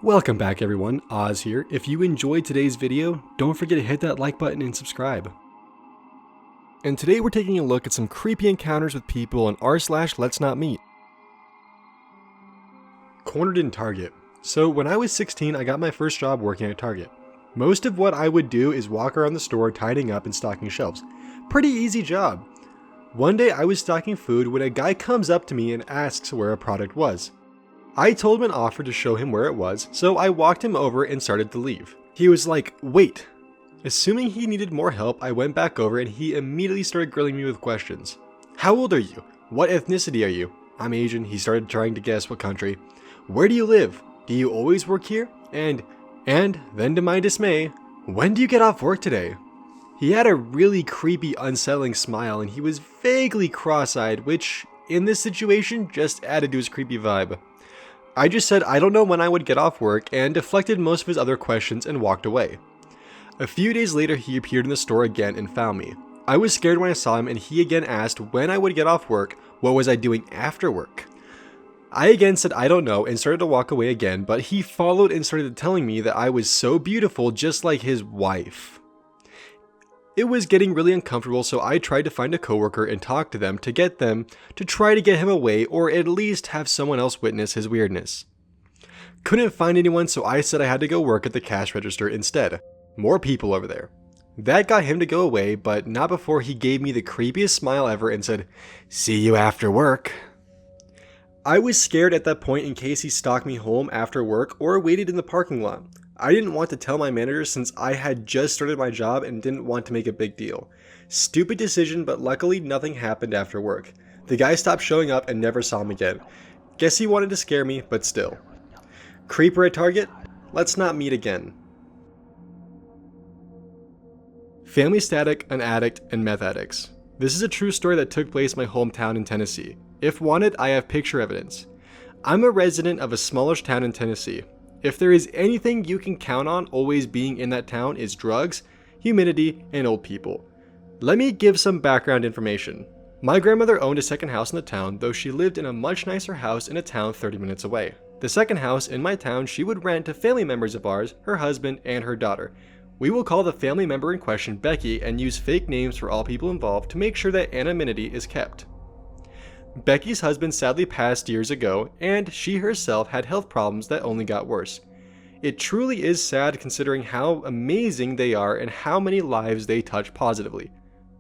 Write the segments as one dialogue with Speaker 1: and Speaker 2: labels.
Speaker 1: Welcome back everyone, Oz here. If you enjoyed today's video, don't forget to hit that like button and subscribe. And today we're taking a look at some creepy encounters with people on r/LetsNotMeet. Cornered in Target. So when I was 16, I got my first job working at Target. Most of what I would do is walk around the store tidying up and stocking shelves. Pretty easy job. One day I was stocking food when a guy comes up to me and asks where a product was. I told him and offered to show him where it was, so I walked him over and started to leave. He was like, "Wait." Assuming he needed more help, I went back over and he immediately started grilling me with questions. "How old are you? What ethnicity are you?" "I'm Asian." He started trying to guess what country. "Where do you live? Do you always work here?" And then to my dismay, "When do you get off work today?" He had a really creepy, unsettling smile and he was vaguely cross-eyed, which in this situation just added to his creepy vibe. I just said I don't know when I would get off work and deflected most of his other questions and walked away. A few days later he appeared in the store again and found me. I was scared when I saw him and he again asked when I would get off work, what was I doing after work. I again said I don't know and started to walk away again, but he followed and started telling me that I was so beautiful just like his wife. It was getting really uncomfortable, so I tried to find a coworker and talk to them to get them to try to get him away or at least have someone else witness his weirdness. Couldn't find anyone, so I said I had to go work at the cash register instead. More people over there. That got him to go away, but not before he gave me the creepiest smile ever and said, "See you after work." I was scared at that point in case he stalked me home after work or waited in the parking lot. I didn't want to tell my manager since I had just started my job and didn't want to make a big deal. Stupid decision, but luckily nothing happened after work. The guy stopped showing up and never saw him again. Guess he wanted to scare me, but still. Creeper at Target? Let's not meet again. Family static, an addict, and meth addicts. This is a true story that took place in my hometown in Tennessee. If wanted, I have picture evidence. I'm a resident of a smallish town in Tennessee. If there is anything you can count on always being in that town is drugs, humidity, and old people. Let me give some background information. My grandmother owned a second house in the town, though she lived in a much nicer house in a town 30 minutes away. The second house in my town she would rent to family members of ours, her husband, and her daughter. We will call the family member in question Becky and use fake names for all people involved to make sure that anonymity is kept. Becky's husband sadly passed years ago, and she herself had health problems that only got worse. It truly is sad considering how amazing they are and how many lives they touch positively.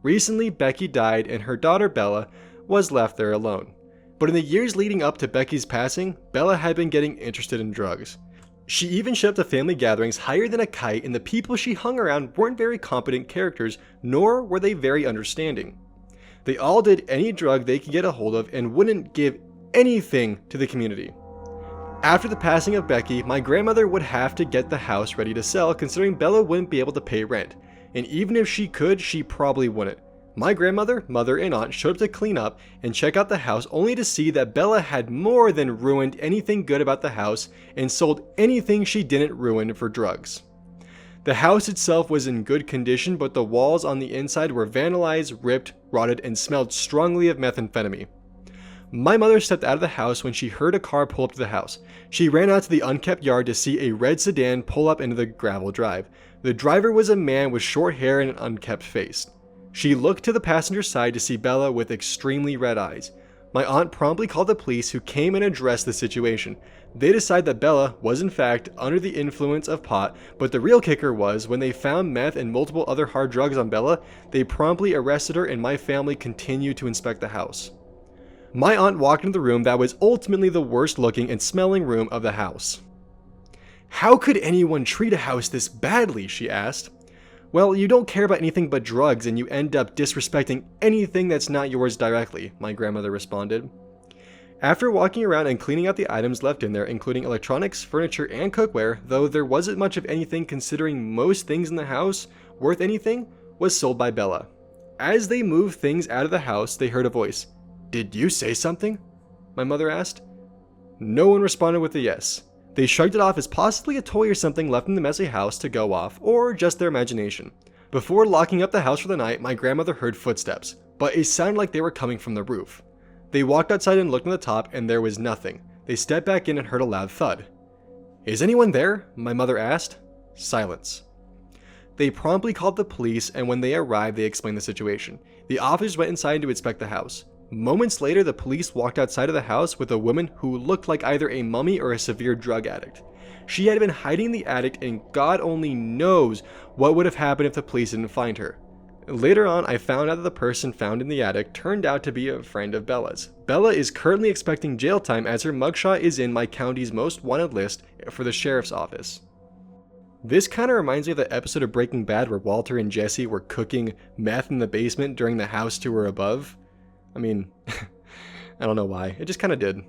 Speaker 1: Recently, Becky died and her daughter Bella was left there alone. But in the years leading up to Becky's passing, Bella had been getting interested in drugs. She even showed up to family gatherings higher than a kite, and the people she hung around weren't very competent characters, nor were they very understanding. They all did any drug they could get a hold of and wouldn't give anything to the community. After the passing of Becky, my grandmother would have to get the house ready to sell considering Bella wouldn't be able to pay rent. And even if she could, she probably wouldn't. My grandmother, mother, and aunt showed up to clean up and check out the house only to see that Bella had more than ruined anything good about the house and sold anything she didn't ruin for drugs. The house itself was in good condition, but the walls on the inside were vandalized, ripped, rotted, and smelled strongly of methamphetamine. My mother stepped out of the house when she heard a car pull up to the house. She ran out to the unkept yard to see a red sedan pull up into the gravel drive. The driver was a man with short hair and an unkempt face. She looked to the passenger side to see Bella with extremely red eyes. My aunt promptly called the police, who came and addressed the situation. They decided that Bella was in fact under the influence of pot, but the real kicker was when they found meth and multiple other hard drugs on Bella, they promptly arrested her and my family continued to inspect the house. My aunt walked into the room that was ultimately the worst looking and smelling room of the house. "How could anyone treat a house this badly?" she asked. "Well, you don't care about anything but drugs and you end up disrespecting anything that's not yours directly," my grandmother responded. After walking around and cleaning out the items left in there, including electronics, furniture, and cookware, though there wasn't much of anything considering most things in the house worth anything was sold by Bella. As they moved things out of the house, they heard a voice. "Did you say something?" my mother asked. No one responded with a yes. They shrugged it off as possibly a toy or something left in the messy house to go off, or just their imagination. Before locking up the house for the night, my grandmother heard footsteps, but it sounded like they were coming from the roof. They walked outside and looked on the top, and there was nothing. They stepped back in and heard a loud thud. "Is anyone there?" my mother asked. Silence. They promptly called the police, and when they arrived, they explained the situation. The officers went inside to inspect the house. Moments later, the police walked outside of the house with a woman who looked like either a mummy or a severe drug addict. She had been hiding in the attic, and God only knows what would have happened if the police didn't find her. Later on, I found out that the person found in the attic turned out to be a friend of Bella's. Bella is currently expecting jail time as her mugshot is in my county's most wanted list for the sheriff's office. This kind of reminds me of the episode of Breaking Bad where Walter and Jesse were cooking meth in the basement during the house tour above. I mean, I don't know why, it just kind of did.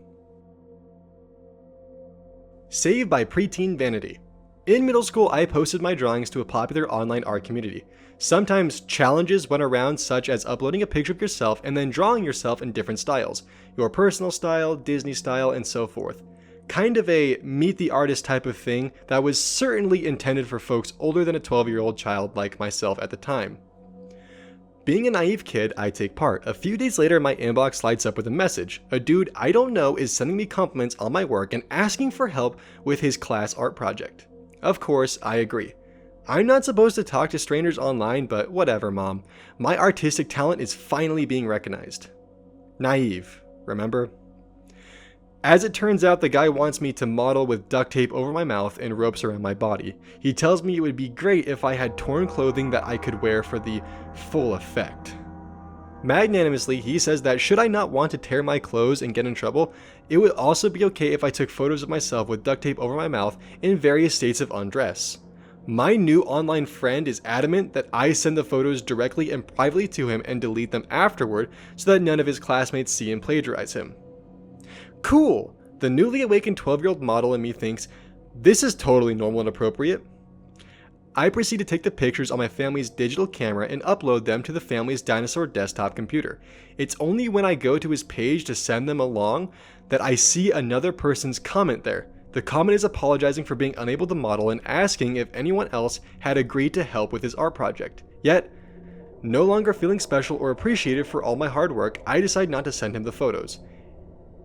Speaker 1: Saved by preteen vanity. In middle school, I posted my drawings to a popular online art community. Sometimes challenges went around, such as uploading a picture of yourself and then drawing yourself in different styles. Your personal style, Disney style, and so forth. Kind of a meet the artist type of thing that was certainly intended for folks older than a 12-year-old child like myself at the time. Being a naive kid, I take part. A few days later, my inbox lights up with a message. A dude I don't know is sending me compliments on my work and asking for help with his class art project. Of course, I agree. I'm not supposed to talk to strangers online, but whatever, mom. My artistic talent is finally being recognized. Naive, remember? As it turns out, the guy wants me to model with duct tape over my mouth and ropes around my body. He tells me it would be great if I had torn clothing that I could wear for the full effect. Magnanimously, he says that should I not want to tear my clothes and get in trouble, it would also be okay if I took photos of myself with duct tape over my mouth in various states of undress. My new online friend is adamant that I send the photos directly and privately to him and delete them afterward so that none of his classmates see and plagiarize him. Cool! The newly awakened 12-year-old model in me thinks, this is totally normal and appropriate. I proceed to take the pictures on my family's digital camera and upload them to the family's dinosaur desktop computer. It's only when I go to his page to send them along that I see another person's comment there. The comment is apologizing for being unable to model and asking if anyone else had agreed to help with his art project. Yet, no longer feeling special or appreciated for all my hard work, I decide not to send him the photos.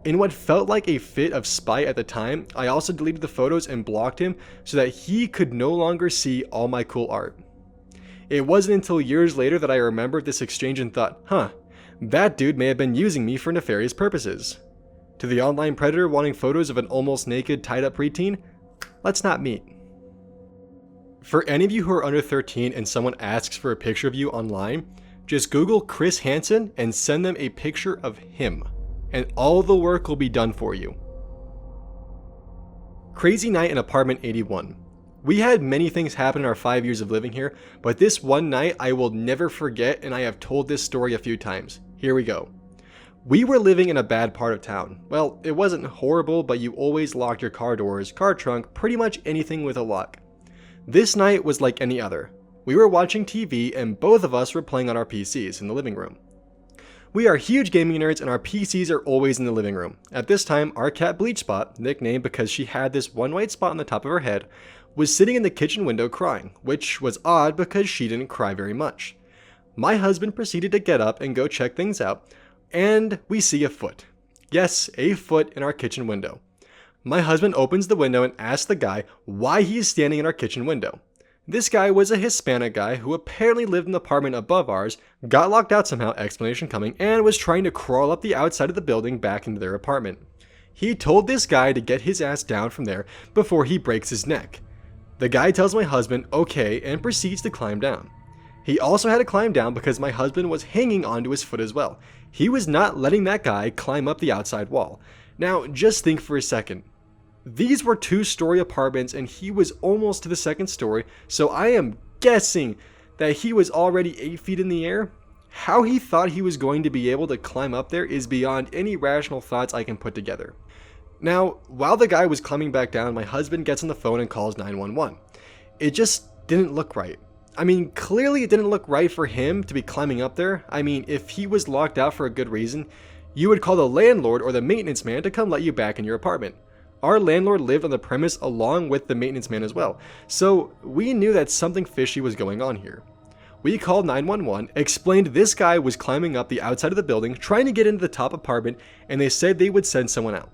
Speaker 1: In what felt like a fit of spite at the time, I also deleted the photos and blocked him so that he could no longer see all my cool art. It wasn't until years later that I remembered this exchange and thought, that dude may have been using me for nefarious purposes. To the online predator wanting photos of an almost naked, tied-up preteen, let's not meet. For any of you who are under 13 and someone asks for a picture of you online, just Google Chris Hanson and send them a picture of him, and all the work will be done for you. Crazy night in apartment 81. We had many things happen in our 5 years of living here, but this one night I will never forget, and I have told this story a few times. Here we go. We were living in a bad part of town. Well, it wasn't horrible, but you always locked your car doors, car trunk, pretty much anything with a lock. This night was like any other. We were watching TV and both of us were playing on our PCs in the living room. We are huge gaming nerds and our PCs are always in the living room. At this time, our cat Bleach Spot, nicknamed because she had this one white spot on the top of her head, was sitting in the kitchen window crying, which was odd because she didn't cry very much. My husband proceeded to get up and go check things out, and we see a foot. Yes, a foot in our kitchen window. My husband opens the window and asks the guy why he is standing in our kitchen window. This guy was a Hispanic guy who apparently lived in the apartment above ours, got locked out somehow, explanation coming, and was trying to crawl up the outside of the building back into their apartment. He told this guy to get his ass down from there before he breaks his neck. The guy tells my husband okay and proceeds to climb down. He also had to climb down because my husband was hanging onto his foot as well. He was not letting that guy climb up the outside wall. Now, just think for a second. These were 2-story apartments and he was almost to the 2nd story, so I am guessing that he was already 8 feet in the air. How he thought he was going to be able to climb up there is beyond any rational thoughts I can put together. Now, while the guy was climbing back down, my husband gets on the phone and calls 911. It just didn't look right. I mean, clearly it didn't look right for him to be climbing up there. I mean, if he was locked out for a good reason, you would call the landlord or the maintenance man to come let you back in your apartment. Our landlord lived on the premise along with the maintenance man as well, so we knew that something fishy was going on here. We called 911, explained this guy was climbing up the outside of the building, trying to get into the top apartment, and they said they would send someone out.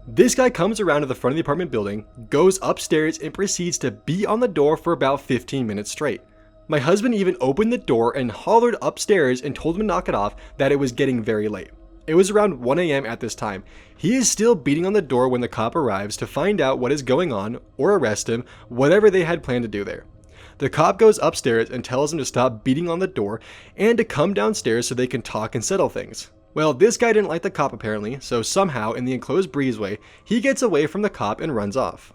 Speaker 1: This guy comes around to the front of the apartment building, goes upstairs, and proceeds to beat on the door for about 15 minutes straight. My husband even opened the door and hollered upstairs and told him to knock it off, that it was getting very late. It was around 1 a.m. at this time. He is still beating on the door when the cop arrives to find out what is going on or arrest him, whatever they had planned to do there. The cop goes upstairs and tells him to stop beating on the door and to come downstairs so they can talk and settle things. Well, this guy didn't like the cop apparently, so somehow in the enclosed breezeway, he gets away from the cop and runs off.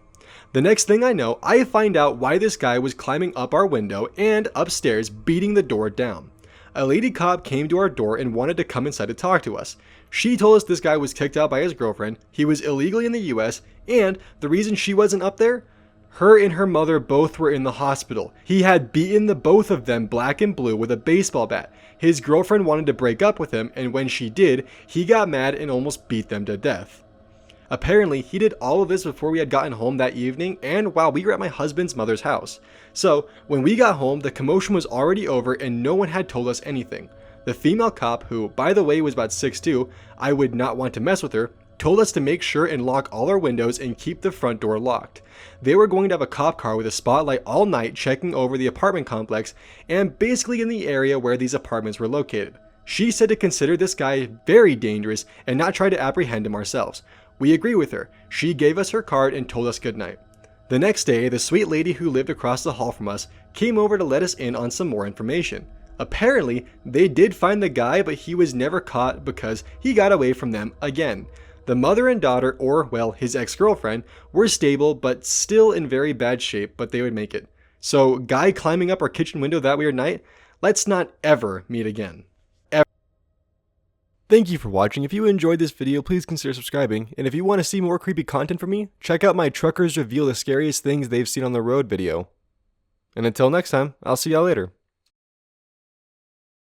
Speaker 1: The next thing I know, I find out why this guy was climbing up our window and upstairs beating the door down. A lady cop came to our door and wanted to come inside to talk to us. She told us this guy was kicked out by his girlfriend, he was illegally in the US, and the reason she wasn't up there? Her and her mother both were in the hospital. He had beaten the both of them black and blue with a baseball bat. His girlfriend wanted to break up with him, and when she did, he got mad and almost beat them to death. Apparently, he did all of this before we had gotten home that evening and while we were at my husband's mother's house. So, when we got home, the commotion was already over and no one had told us anything. The female cop, who by the way was about 6'2", I would not want to mess with her, told us to make sure and lock all our windows and keep the front door locked. They were going to have a cop car with a spotlight all night checking over the apartment complex and basically in the area where these apartments were located. She said to consider this guy very dangerous and not try to apprehend him ourselves. We agree with her. She gave us her card and told us goodnight. The next day, the sweet lady who lived across the hall from us came over to let us in on some more information. Apparently, they did find the guy, but he was never caught because he got away from them again. The mother and daughter, or well, his ex-girlfriend, were stable but still in very bad shape, but they would make it. So, guy climbing up our kitchen window that weird night, let's not ever meet again. Thank you for watching. If you enjoyed this video, please consider subscribing. And if you want to see more creepy content from me, check out my Truckers Reveal the Scariest Things They've Seen on the Road video. And until next time, I'll see y'all later.